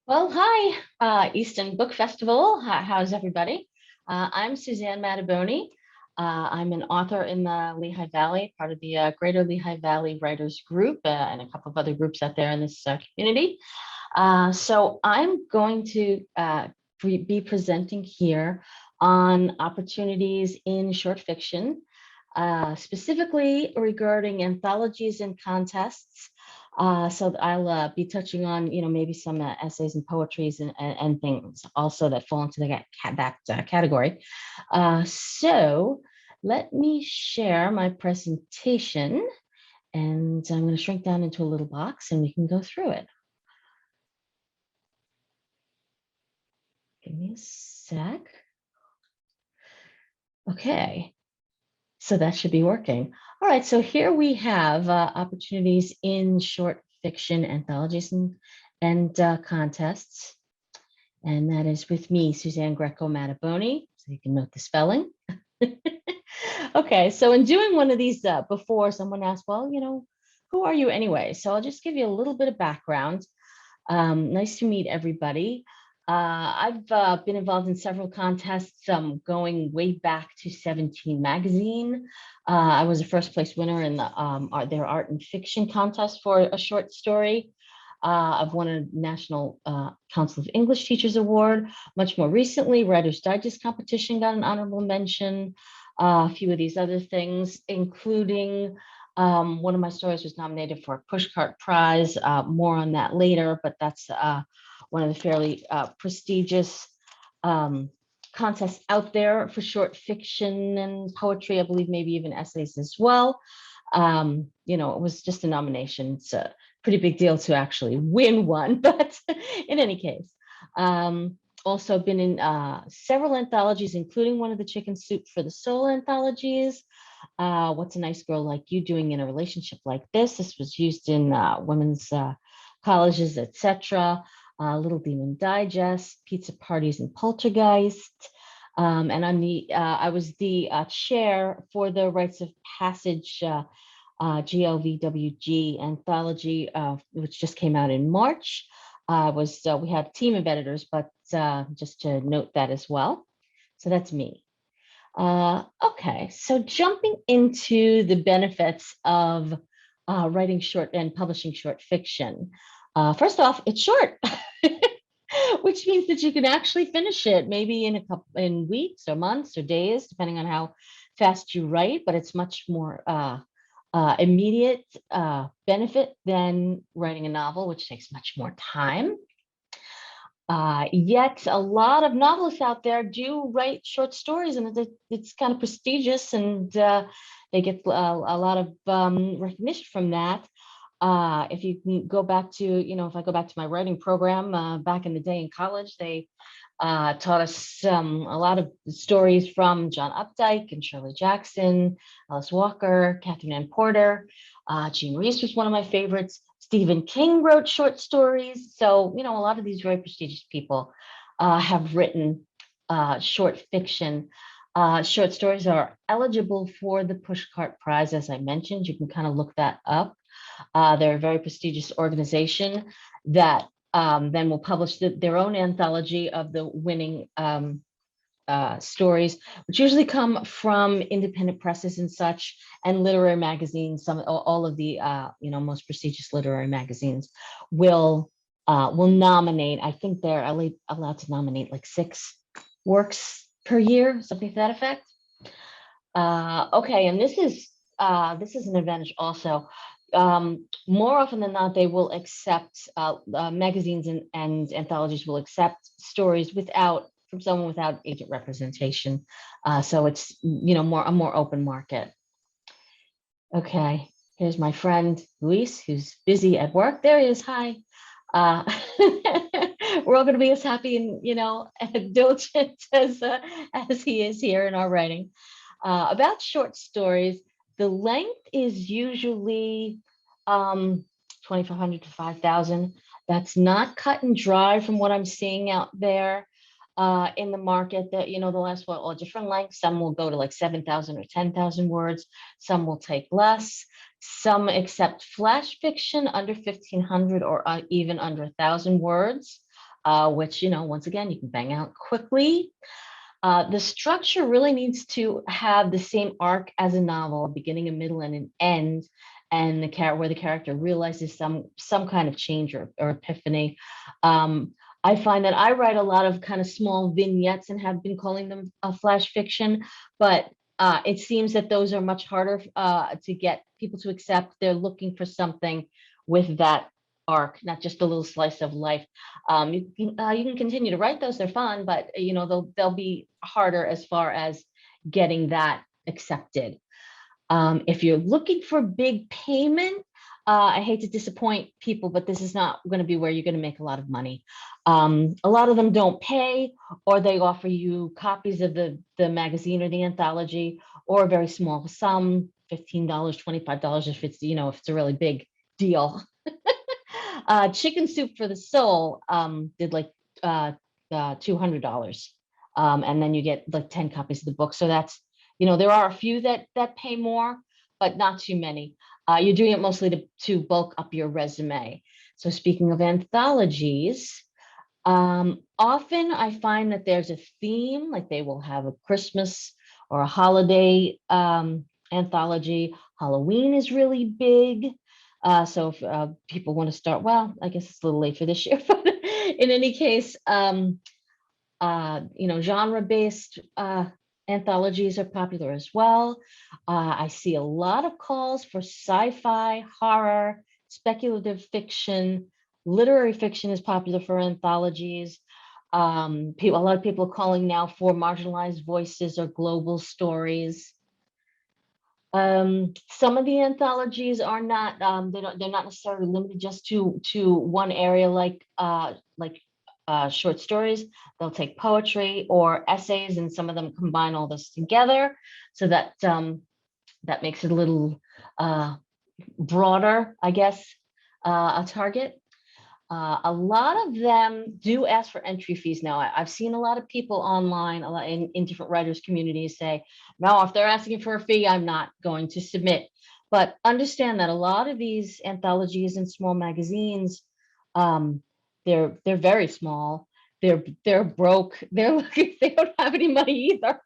Well, hi, Easton Book Festival. How's everybody? I'm Suzanne Mattaboni. I'm an author in the Lehigh Valley, part of the Greater Lehigh Valley Writers Group, and a couple of other groups out there in this community. So I'm going to be presenting here on opportunities in short fiction, specifically regarding anthologies and contests. So I'll be touching on, maybe some essays and poetries and things also that fall into that category. So let me share my presentation, and I'm going to shrink down into a little box and we can go through it. Give me a sec. Okay, so that should be working. All right, so here we have opportunities in short fiction anthologies and contests. And that is with me, Suzanne Mattaboni, so you can note the spelling. Okay, so in doing one of these before, someone asked, well, who are you anyway? So I'll just give you a little bit of background. Nice to meet everybody. I've been involved in several contests going way back to 17 magazine. I was a first place winner in their art and fiction contest for a short story. I've won a National Council of English Teachers Award. Much more recently, Writer's Digest competition got an honorable mention. A few of these other things, including one of my stories was nominated for a Pushcart Prize. More on that later, but that's one of the fairly prestigious contests out there for short fiction and poetry. I believe maybe even essays as well. It was just a nomination. It's a pretty big deal to actually win one, but in any case. Also been in several anthologies, including one of the Chicken Soup for the Soul anthologies. What's a Nice Girl Like You Doing in a Relationship Like This? This was used in women's colleges, etc. Little Demon Digest, Pizza Parties and Poltergeist. And I was the chair for the Rites of Passage GLVWG anthology, which just came out in March. We had a team of editors, but just to note that as well. So that's me. Okay, so jumping into the benefits of writing short and publishing short fiction. First off, it's short, which means that you can actually finish it maybe in weeks or months or days, depending on how fast you write, but it's much more immediate benefit than writing a novel, which takes much more time. Yet a lot of novelists out there do write short stories, and it's kind of prestigious, and they get a lot of recognition from that. If you can go back to, if I go back to my writing program back in the day in college, they taught us a lot of stories from John Updike and Shirley Jackson, Alice Walker, Catherine Ann Porter. Jean Rhys was one of my favorites. Stephen King wrote short stories. So, a lot of these very prestigious people have written short fiction. Short stories are eligible for the Pushcart Prize, as I mentioned. You can kind of look that up. They're a very prestigious organization that then will publish their own anthology of the winning stories, which usually come from independent presses and such, and literary magazines. All of the most prestigious literary magazines will nominate. I think they're allowed to nominate like 6 works per year, something to that effect. Okay, and this is an advantage also. More often than not, they will accept magazines and anthologies will accept stories from someone without agent representation. So it's a more open market. Okay, here's my friend Luis, who's busy at work. There he is. Hi. We're all going to be as happy and diligent as he is here in our writing. About short stories, the length is usually 2,500 to 5,000. That's not cut and dry from what I'm seeing out there in the market. That the last all different lengths. Some will go to like 7,000 or 10,000 words. Some will take less. Some accept flash fiction under 1,500 or even under 1,000 words. which, once again, you can bang out quickly. The structure really needs to have the same arc as a novel, a beginning, a middle, and an end, and where the character realizes some kind of change or epiphany. I find that I write a lot of kind of small vignettes and have been calling them flash fiction, but it seems that those are much harder to get people to accept. They're looking for something with that arc, not just a little slice of life. You can continue to write those; they're fun, but they'll be harder as far as getting that accepted. If you're looking for big payment, I hate to disappoint people, but this is not going to be where you're going to make a lot of money. A lot of them don't pay, or they offer you copies of the magazine or the anthology, or a very small sum, $15, $25 if it's if it's a really big deal. Chicken Soup for the Soul did like $200, and then you get like 10 copies of the book. So that's there are a few that pay more, but not too many. You're doing it mostly to bulk up your resume. So speaking of anthologies, often I find that there's a theme, like they will have a Christmas or a holiday anthology. Halloween is really big. So if people want to start, well, I guess it's a little late for this year, but in any case, genre-based anthologies are popular as well. I see a lot of calls for sci-fi, horror, speculative fiction. Literary fiction is popular for anthologies. A lot of people are calling now for marginalized voices or global stories. Some of the anthologies are not they're not necessarily limited just to one area, like short stories. They'll take poetry or essays, and some of them combine all this together, so that that makes it a little broader, I guess, a target. A lot of them do ask for entry fees now. I've seen a lot of people online, a lot in different writers communities say, no, if they're asking for a fee, I'm not going to submit. But understand that a lot of these anthologies and small magazines, they're very small. They're broke. They're looking, they don't have any money either.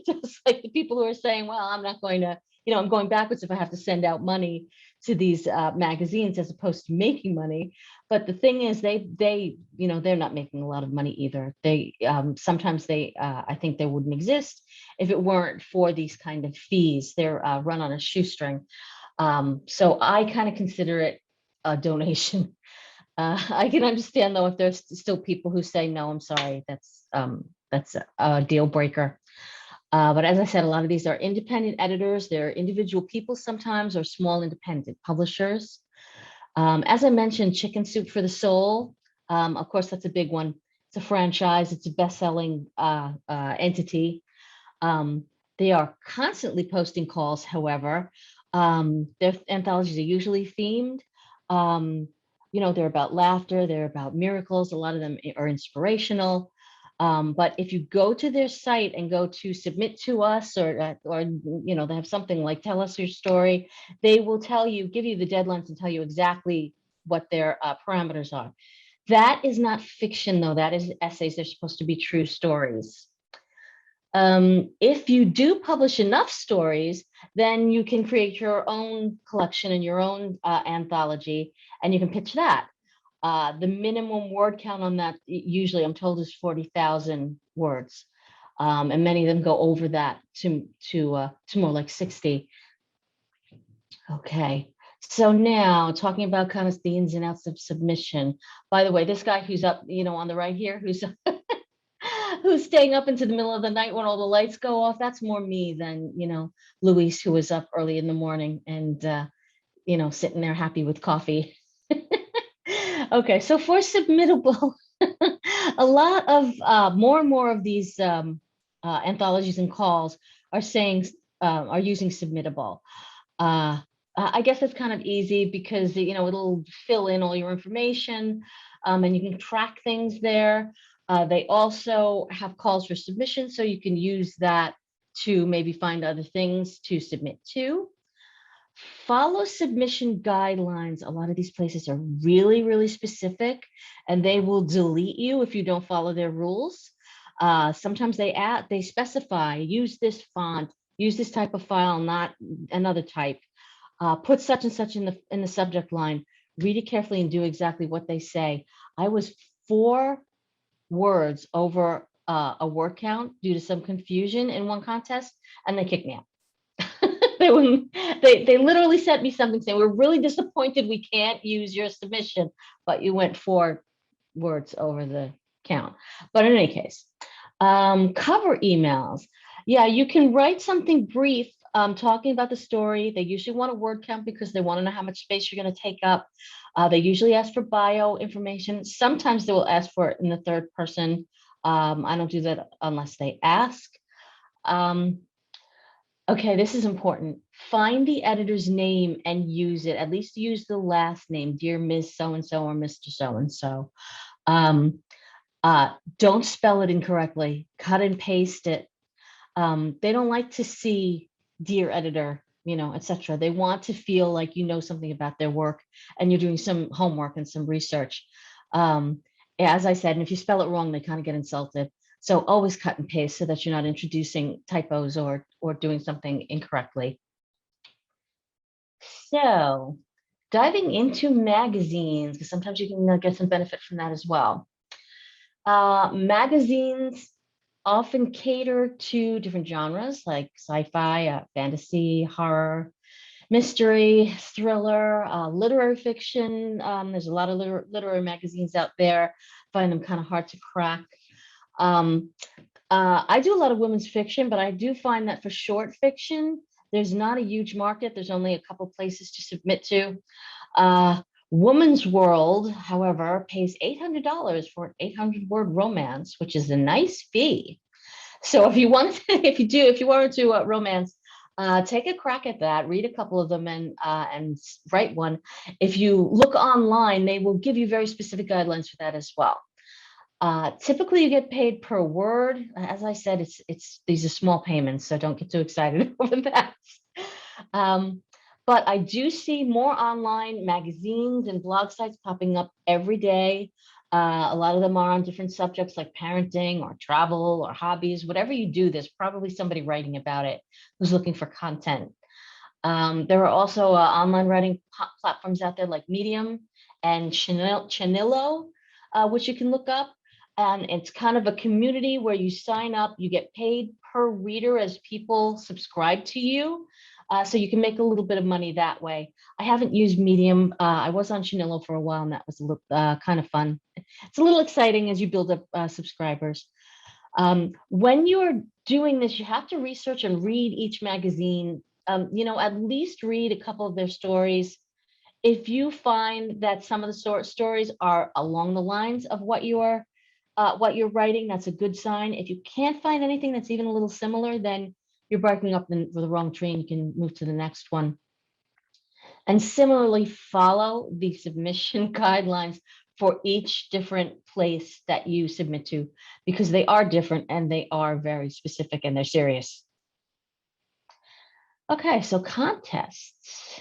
Just like the people who are saying, well, I'm not going to, I'm going backwards if I have to send out money to these magazines as opposed to making money. But the thing is, they're not making a lot of money either. They sometimes I think they wouldn't exist if it weren't for these kind of fees. They're run on a shoestring. So I kind of consider it a donation. I can understand though if there's still people who say, no, I'm sorry, that's a deal breaker. But as I said, a lot of these are independent editors. They're individual people sometimes, or small independent publishers. As I mentioned, Chicken Soup for the Soul. Of course, that's a big one. It's a franchise. It's a best-selling entity. They are constantly posting calls, however. Their anthologies are usually themed. They're about laughter. They're about miracles. A lot of them are inspirational. But if you go to their site and go to submit to us, or they have something like tell us your story, they will give you the deadlines and tell you exactly what their parameters are. That is not fiction, though. That is essays. They're supposed to be true stories. If you do publish enough stories, then you can create your own collection and your own anthology, and you can pitch that. The minimum word count on that, usually I'm told, is 40,000 words. And many of them go over that to more like 60. Okay, so now talking about kind of the ins and outs of submission. By the way, this guy who's up, on the right here, who's who's staying up into the middle of the night when all the lights go off, that's more me than, Luis, who was up early in the morning and, sitting there happy with coffee. Okay, so for submittable, a lot of more and more of these anthologies and calls are using submittable. I guess it's kind of easy because it'll fill in all your information, and you can track things there. They also have calls for submission, so you can use that to maybe find other things to submit to. Follow submission guidelines. A lot of these places are really, really specific, and they will delete you if you don't follow their rules. Sometimes they specify, use this font, use this type of file, not another type. Put such and such in the subject line. Read it carefully and do exactly what they say. I was 4 words over a word count due to some confusion in one contest, and they kicked me out. They literally sent me something saying, we're really disappointed we can't use your submission, but you went 4 words over the count. But in any case, cover emails. Yeah, you can write something brief talking about the story. They usually want a word count because they want to know how much space you're going to take up. They usually ask for bio information. Sometimes they will ask for it in the third person. I don't do that unless they ask. Okay, this is important. Find the editor's name and use it. At least use the last name, dear Ms. So-and-so or Mr. So-and-so. Don't spell it incorrectly. Cut and paste it. They don't like to see dear editor, etc. They want to feel like you know something about their work and you're doing some homework and some research. As I said, and if you spell it wrong, they kind of get insulted. So always cut and paste so that you're not introducing typos or doing something incorrectly. So diving into magazines, because sometimes you can get some benefit from that as well. Magazines often cater to different genres like sci-fi, fantasy, horror, mystery, thriller, literary fiction. There's a lot of literary magazines out there. Find them kind of hard to crack. I do a lot of women's fiction, but I do find that for short fiction, there's not a huge market. There's only a couple places to submit to. Woman's World, however, pays $800 for an 800-word romance, which is a nice fee. So if you wanted to, if you wanted to romance, take a crack at that. Read a couple of them and write one. If you look online, they will give you very specific guidelines for that as well. Typically, you get paid per word. As I said, these are small payments, so don't get too excited over that. But I do see more online magazines and blog sites popping up every day. A lot of them are on different subjects like parenting or travel or hobbies. Whatever you do, there's probably somebody writing about it who's looking for content. There are also online writing platforms out there like Medium and Chanillo, which you can look up. And it's kind of a community where you sign up, you get paid per reader as people subscribe to you. So you can make a little bit of money that way. I haven't used Medium. I was on Chanillo for a while, and that was a little kind of fun. It's a little exciting as you build up subscribers. When you're doing this, you have to research and read each magazine. At least read a couple of their stories. If you find that some of the stories are along the lines of what you're writing, that's a good sign. If you can't find anything that's even a little similar, then you're barking up the wrong tree and you can move to the next one. And similarly, follow the submission guidelines for each different place that you submit to, because they are different and they are very specific and they're serious. Okay, so contests.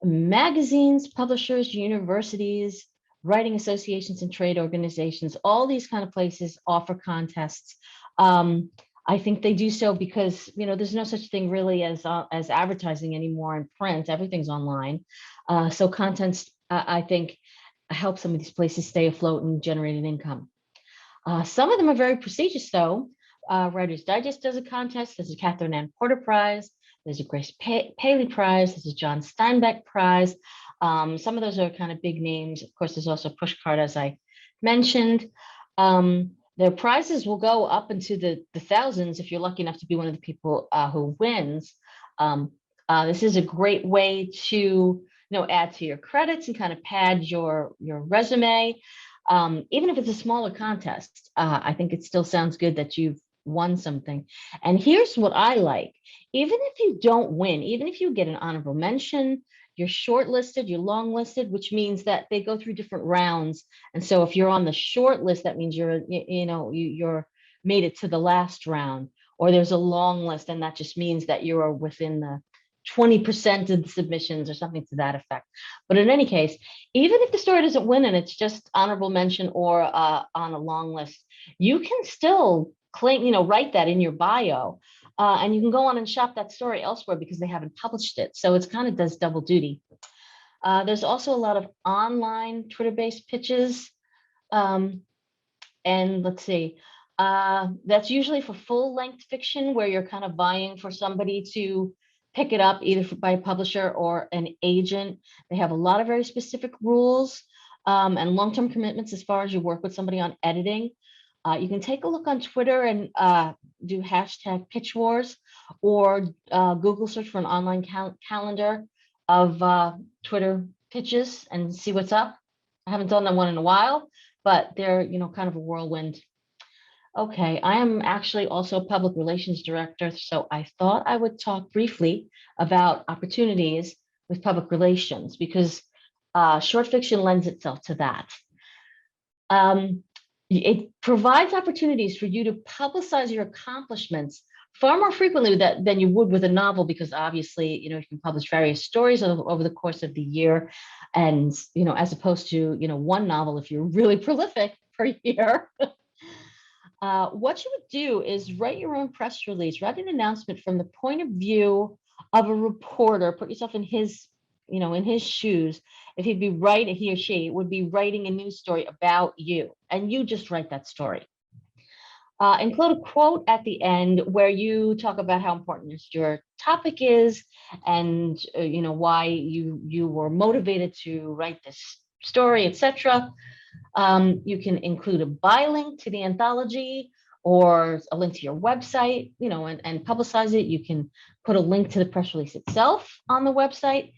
Magazines, publishers, universities, writing associations and trade organizations, all these kind of places offer contests. I think they do so because, there's no such thing really as advertising anymore in print. Everything's online. So contests, I think, help some of these places stay afloat and generate an income. Some of them are very prestigious, though. Writer's Digest does a contest. There's a Catherine Ann Porter Prize. There's a Grace Paley Prize. There's a John Steinbeck Prize. Some of those are kind of big names. Of course, there's also Pushcart, as I mentioned. Their prizes will go up into the thousands if you're lucky enough to be one of the people who wins. This is a great way to add to your credits and kind of pad your resume. Even if it's a smaller contest, I think it still sounds good that you've won something. And here's what I like. Even if you don't win, even if you get an honorable mention, you're shortlisted, you're longlisted, which means that they go through different rounds. And so if you're on the short list, that means you're made it to the last round. or there's a long list, and that just means that you are within the 20% of the submissions or something to that effect. But in any case, even if the story doesn't win and it's just honorable mention or on a long list, you can still claim, write that in your bio, and you can go on and shop that story elsewhere because they haven't published it. So it's kind of does double duty. There's also a lot of online Twitter-based pitches. And let's see, that's usually for full-length fiction where you're kind of vying for somebody to pick it up either by a publisher or an agent. They have a lot of very specific rules and long-term commitments as far as you work with somebody on editing. You can take a look on Twitter and do hashtag pitch wars, or Google search for an online calendar of Twitter pitches and see what's up. I haven't done that one in a while, but they're, kind of a whirlwind. Okay, I am actually also a public relations director, so I thought I would talk briefly about opportunities with public relations because short fiction lends itself to that. It provides opportunities for you to publicize your accomplishments far more frequently than you would with a novel, because obviously, you can publish various stories over the course of the year. And, as opposed to, one novel, if you're really prolific per year. What you would do is write your own press release, write an announcement from the point of view of a reporter, put yourself in his, in his shoes. If he or she would be writing a news story about you, and you just write that story. Include a quote at the end where you talk about how important your topic is, and why you were motivated to write this story, etc. You can include a buy link to the anthology or a link to your website, and publicize it. You can put a link to the press release itself on the website.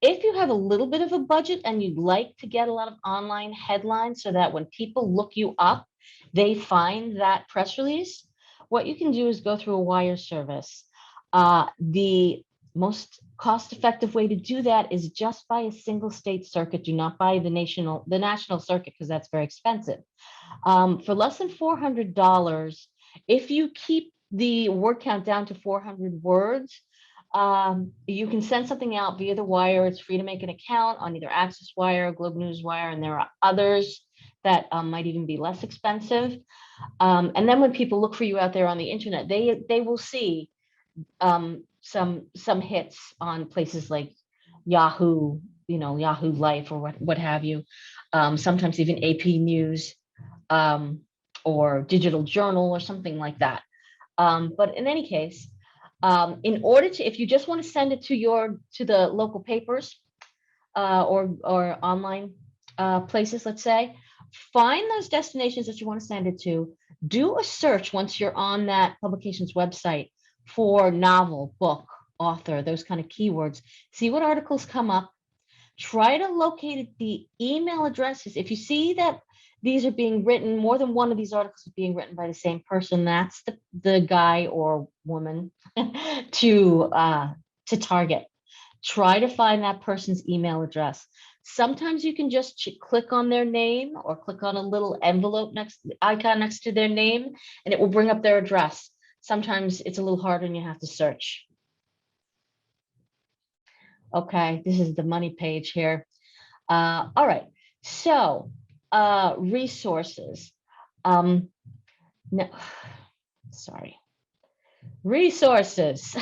If you have a little bit of a budget and you'd like to get a lot of online headlines so that when people look you up, they find that press release, what you can do is go through a wire service. The most cost-effective way to do that is just buy a single state circuit. Do not buy the national circuit, because that's very expensive. For less than $400, if you keep the word count down to 400 words, you can send something out via the wire. It's free to make an account on either Access Wire, Globe News Wire, and there are others that might even be less expensive. And then when people look for you out there on the internet, they will see some hits on places like Yahoo, Yahoo Life, or what have you. Sometimes even AP News, or Digital Journal or something like that. But in any case, in order to, if you just want to send it to the local papers or online places, let's say, find those destinations that you want to send it to. Do a search once you're on that publication's website for novel, book, author, those kind of keywords. See what articles come up. Try to locate the email addresses. If you see that these are being written, more than one of these articles are being written by the same person, that's the guy or woman to target. Try to find that person's email address. Sometimes you can just click on their name or click on a little envelope icon next to their name, and it will bring up their address. Sometimes it's a little harder and you have to search. Okay, this is the money page here. All right, so resources. No, sorry, resources.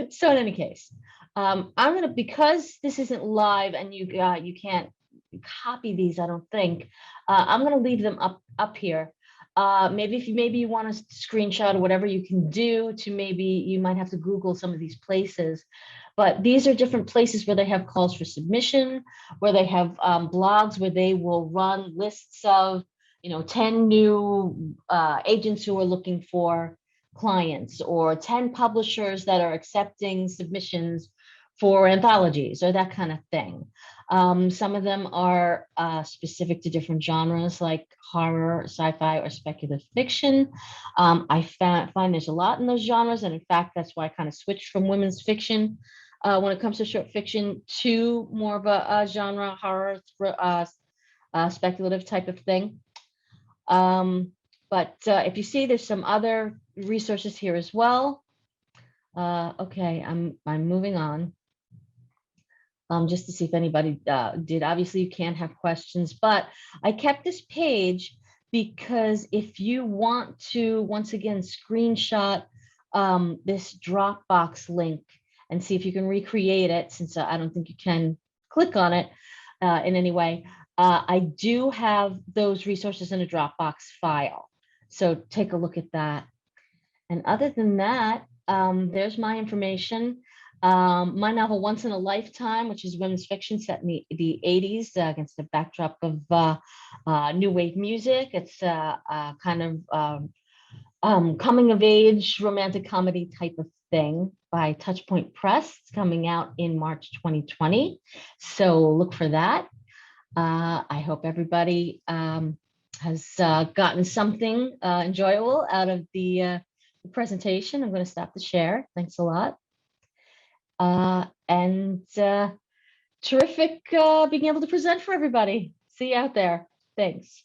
So in any case, I'm gonna, because this isn't live and you can't copy these, I don't think. I'm gonna leave them up here. Maybe you want to screenshot or whatever you can do to, maybe you might have to Google some of these places. But these are different places where they have calls for submission, where they have blogs where they will run lists of 10 new agents who are looking for clients, or 10 publishers that are accepting submissions for anthologies, or that kind of thing. Some of them are specific to different genres like horror, sci-fi, or speculative fiction. I find there's a lot in those genres, and in fact, that's why I kind of switched from women's fiction when it comes to short fiction to more of a genre, horror, speculative type of thing. But if you see, there's some other resources here as well. Okay, I'm moving on. Just to see if anybody did. Obviously, you can't have questions, but I kept this page because if you want to, once again, screenshot this Dropbox link and see if you can recreate it, since I don't think you can click on it in any way, I do have those resources in a Dropbox file. So take a look at that. And other than that, there's my information. My novel, Once in a Lifetime, which is women's fiction set in the 80s against the backdrop of new wave music. It's kind of coming of age romantic comedy type of thing by TouchPoint Press. It's coming out in March 2020. So look for that. I hope everybody has gotten something enjoyable out of the presentation. I'm going to stop the share. Thanks a lot. And terrific being able to present for everybody. See you out there. Thanks.